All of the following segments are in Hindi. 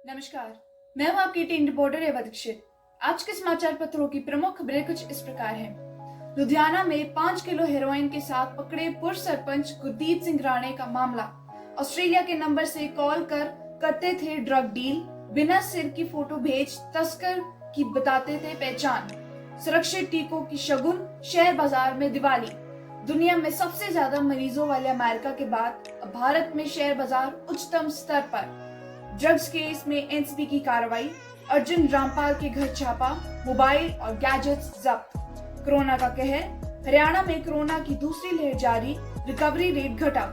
नमस्कार, मैं हूं आपकी टीम रिपोर्टर रेवा दीक्षित। आज के समाचार पत्रों की प्रमुख खबरें कुछ इस प्रकार हैं। लुधियाना में 5 किलो हेरोइन के साथ पकड़े पूर्व सरपंच गुरदीप सिंह राणे का मामला। ऑस्ट्रेलिया के नंबर से कॉल करते थे ड्रग डील, बिना सिर की फोटो भेज तस्कर की बताते थे पहचान। सुरक्षित टीकों की शगुन, शेयर बाजार में दिवाली। दुनिया में सबसे ज्यादा मरीजों वाले अमेरिका के बाद अब भारत में शेयर बाजार उच्चतम स्तर पर। ड्रग्स केस में एनसीबी की कार्रवाई, अर्जुन रामपाल के घर छापा, मोबाइल और गैजेट्स जब्त। कोरोना का कहर, हरियाणा में कोरोना की दूसरी लहर जारी, रिकवरी रेट घटा।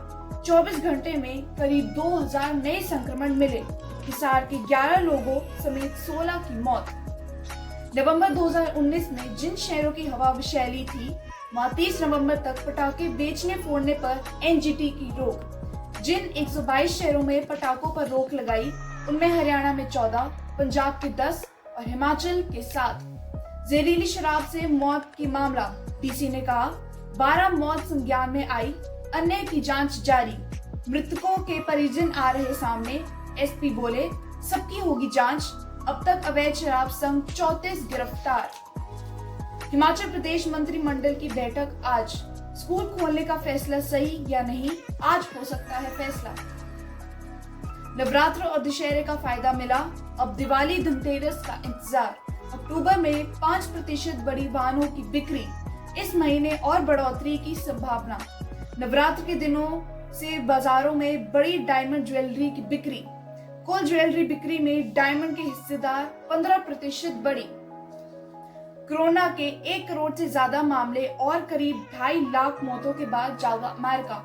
24 घंटे में करीब 2000 नए संक्रमण मिले। हिसार के 11 लोगों समेत 16 की मौत। नवंबर 2019 में जिन शहरों की हवा विषैली थी, वहां 30 नवंबर तक पटाखे बेचने फोड़ने पर एनजीटी की रोक। जिन 122 शहरों में पटाखों पर रोक लगाई, उनमें हरियाणा में 14, पंजाब के 10 और हिमाचल के 7। जहरीली शराब से मौत की मामला, डीसी ने कहा 12 मौत संज्ञान में आई, अन्य की जांच जारी। मृतकों के परिजन आ रहे सामने, एसपी बोले सबकी होगी जांच। अब तक अवैध शराब संग 34 गिरफ्तार। हिमाचल प्रदेश मंत्रिमंडल की बैठक आज। स्कूल खोलने का फैसला सही या नहीं, आज हो सकता है फैसला। नवरात्र और दशहरे का फायदा मिला, अब दिवाली धनतेरस का इंतजार। अक्टूबर में 5% बढ़ी वाहनों की बिक्री, इस महीने और बढ़ोतरी की संभावना। नवरात्र के दिनों से बाजारों में बड़ी डायमंड ज्वेलरी की बिक्री। कुल ज्वेलरी बिक्री में डायमंड के हिस्सेदार 15% बढ़ी। कोरोना के 1 करोड़ से ज्यादा मामले और करीब 2.5 लाख मौतों के बाद जागा अमेरिका।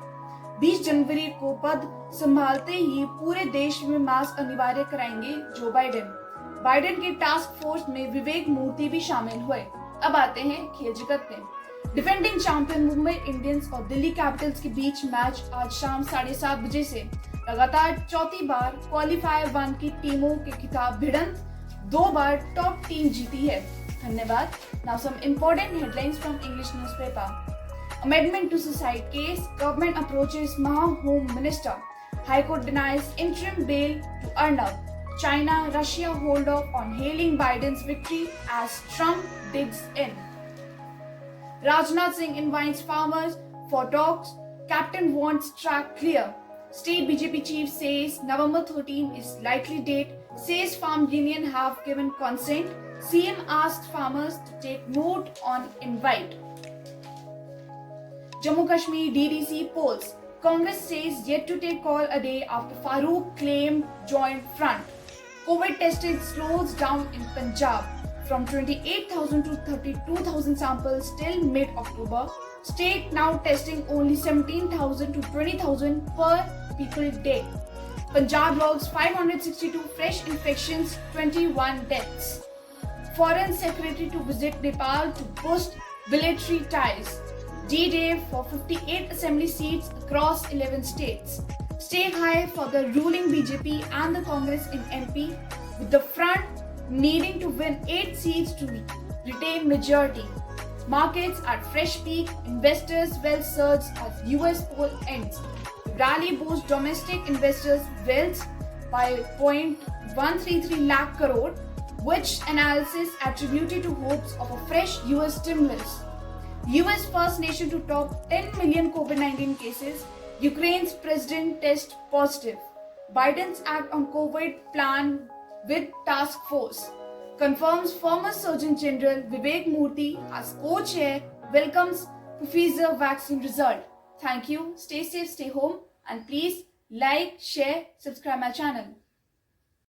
20 जनवरी को पद संभालते ही पूरे देश में मास्क अनिवार्य कराएंगे जो बाइडेन के टास्क फोर्स में विवेक मूर्ति भी शामिल हुए। अब आते हैं खेल जगत में। डिफेंडिंग चैंपियन मुंबई इंडियंस और दिल्ली कैपिटल्स के बीच मैच आज शाम 7:30 बजे से लगातार चौथी बार क्वालिफायर 1 की टीमों के खिताब भिड़ंत, 2 बार टॉप टीम जीती है। धन्यवाद। Now some important headlines from English newspaper. Amendment to suicide case, government approaches Maha Home Minister. High Court denies interim bail to Arnav. China, Russia hold off on hailing Biden's victory as Trump digs in. Rajnath Singh invites farmers for talks. Captain wants track clear. State BJP chief says November 13 is likely date. Says farm union have given consent. CM asked farmers to take note on invite. Jammu Kashmir DDC polls. Congress says yet to take call a day after Farooq claimed joint front. COVID testing slows down in Punjab from 28,000 to 32,000 samples till mid-October. State now testing only 17,000 to 20,000 per people day. Punjab logs 562 fresh infections, 21 deaths. Foreign Secretary to visit Nepal to boost bilateral ties. D-Day for 58 assembly seats across 11 states. Stake high for the ruling BJP and the Congress in MP, with the front needing to win 8 seats to retain majority. Markets at fresh peak, investors' wealth surge as US poll ends. Rally boosts domestic investors' wealth by 0.133 lakh crore. Which analysis attributed to hopes of a fresh US stimulus. US first nation to top 10 million COVID-19 cases. Ukraine's president tests positive. Biden's act on COVID plan with task force. Confirms former Surgeon General Vivek Murthy as co-chair. Welcomes Pfizer vaccine result. Thank you. Stay safe, stay home, and please like, share, subscribe my channel.